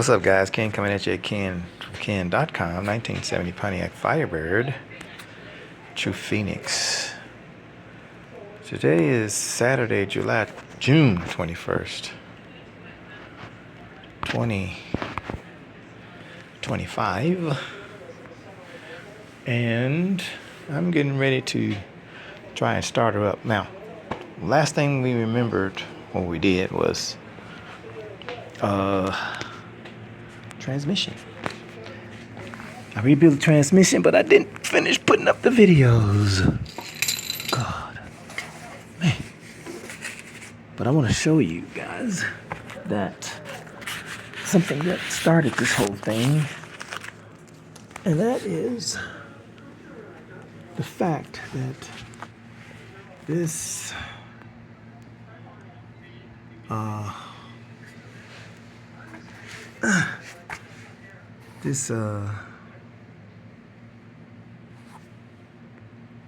What's up, guys? Ken coming at you at Ken from Ken.com. 1970 Pontiac Firebird. True Phoenix. Today is Saturday, June 21st, 2025. And I'm getting ready to try and start her up. Now, last thing we remembered what we did was transmission. I rebuilt the transmission, but I didn't finish putting up the videos. God, man. But I want to show you guys that something that started this whole thing, and that is the fact that this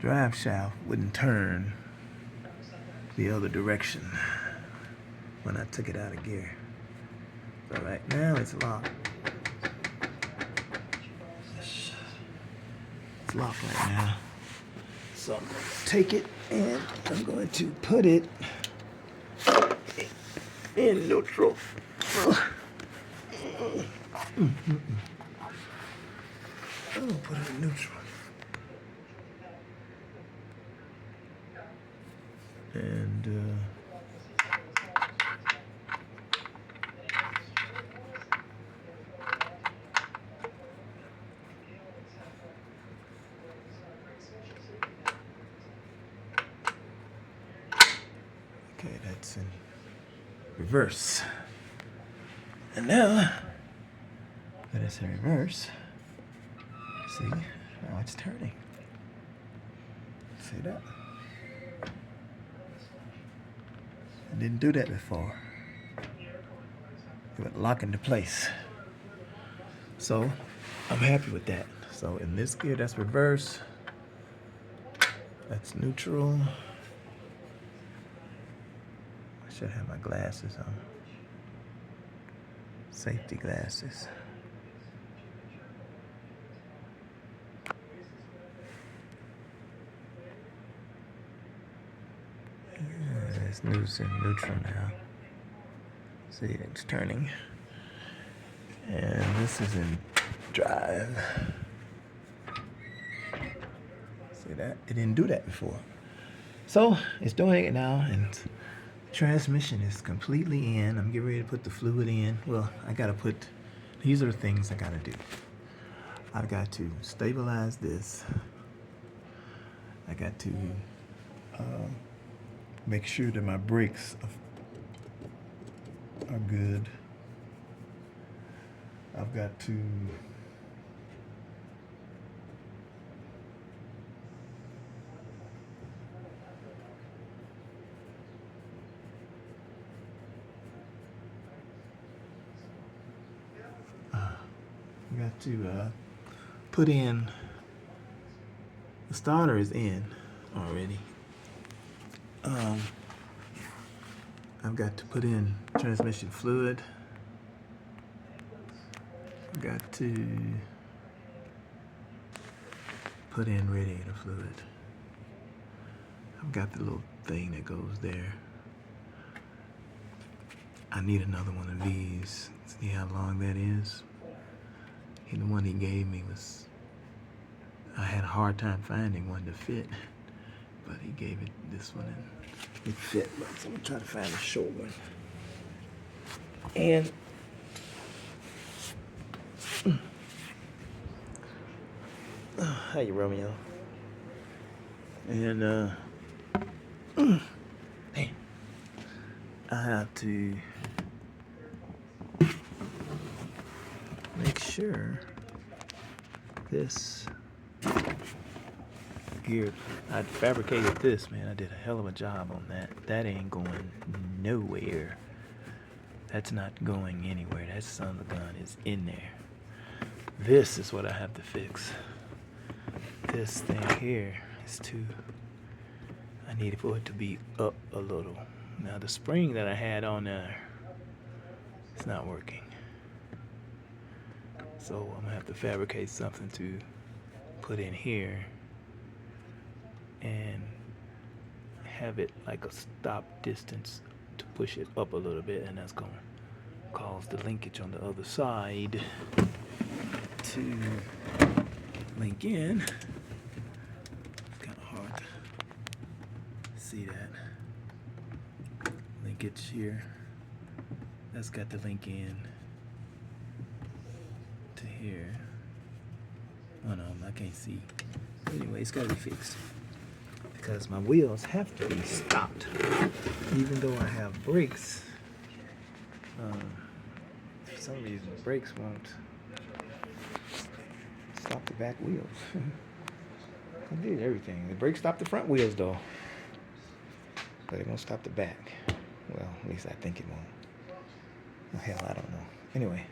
drive shaft wouldn't turn the other direction when I took it out of gear. So right now it's locked. It's locked right now. So I'm going to take it and I'm going to put it in neutral. I'm going to put it in neutral. And okay, that's in reverse. And now that it's in reverse, see, now it's turning. See that? I didn't do that before. It would lock into place. So I'm happy with that. So in this gear, that's reverse. That's neutral. I should have my glasses on. Safety glasses. It's neutral now. See, it's turning. And this is in drive. See that? It didn't do that before. So it's doing it now, and transmission is completely in. I'm getting ready to put the fluid in. Well, I gotta put, these are the things I gotta do. I've got to stabilize this. I got to make sure that my brakes are good. I've got to put in, the starter is in already. I've got to put in transmission fluid. I've got to put in radiator fluid. I've got the little thing that goes there. I need another one of these. See how long that is? And the one he gave me was, I had a hard time finding one to fit, but he gave it this one and it fit. So I'm gonna try to find a short one. And how you, Romeo? And man, I have to make sure this gear, I fabricated this, man. I did a hell of a job on that. That ain't going nowhere. That's not going anywhere. That son of a gun is in there. This is what I have to fix. This thing here is too, I need for it to be up a little. Now the spring that I had on there, it's not working. So I'm gonna have to fabricate something to put in here and have it like a stop distance to push it up a little bit, and that's gonna cause the linkage on the other side to link in. It's kind of hard to see that linkage here. That's got the link in to here. Oh no, I can't see. Anyway, it's gotta be fixed because my wheels have to be stopped. Even though I have brakes, for some reason the brakes won't stop the back wheels. I did everything. The brakes stop the front wheels though, but it won't stop the back. Well, at least I think it won't. Well, hell, I don't know. Anyway,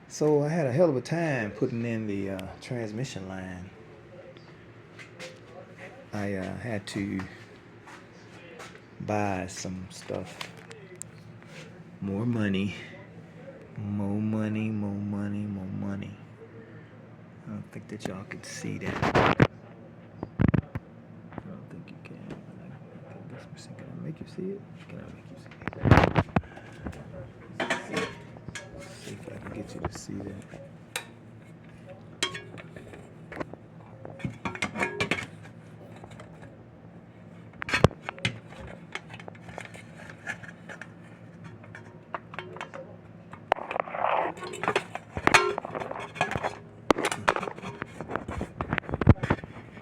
so I had a hell of a time putting in the transmission line. I had to buy some stuff. More money. More money, more money, more money. I don't think that y'all can see that. I don't think you can. Can I make you see it? Can I make you see it? Let's see if I can get you to see that.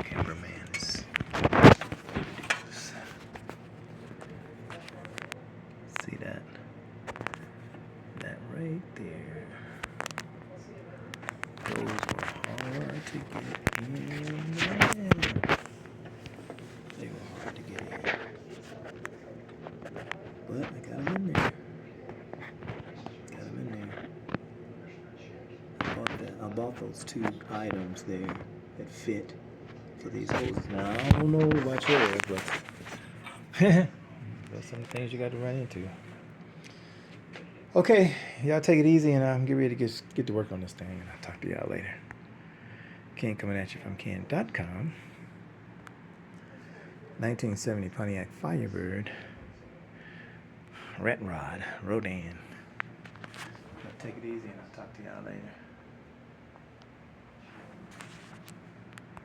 Cameraman is see that? That right there. Those were hard to get in. They were hard to get in. But I got them in there. I bought those two items there that fit for these hoses. Now, I don't know about yours, but there's some things you got to run into. Okay, y'all take it easy, and I'm getting ready to get to work on this thing, and I'll talk to y'all later. Ken coming at you from Ken.com. 1970 Pontiac Firebird. Rat Rod, Rodan. Y'all take it easy, and I'll talk to y'all later.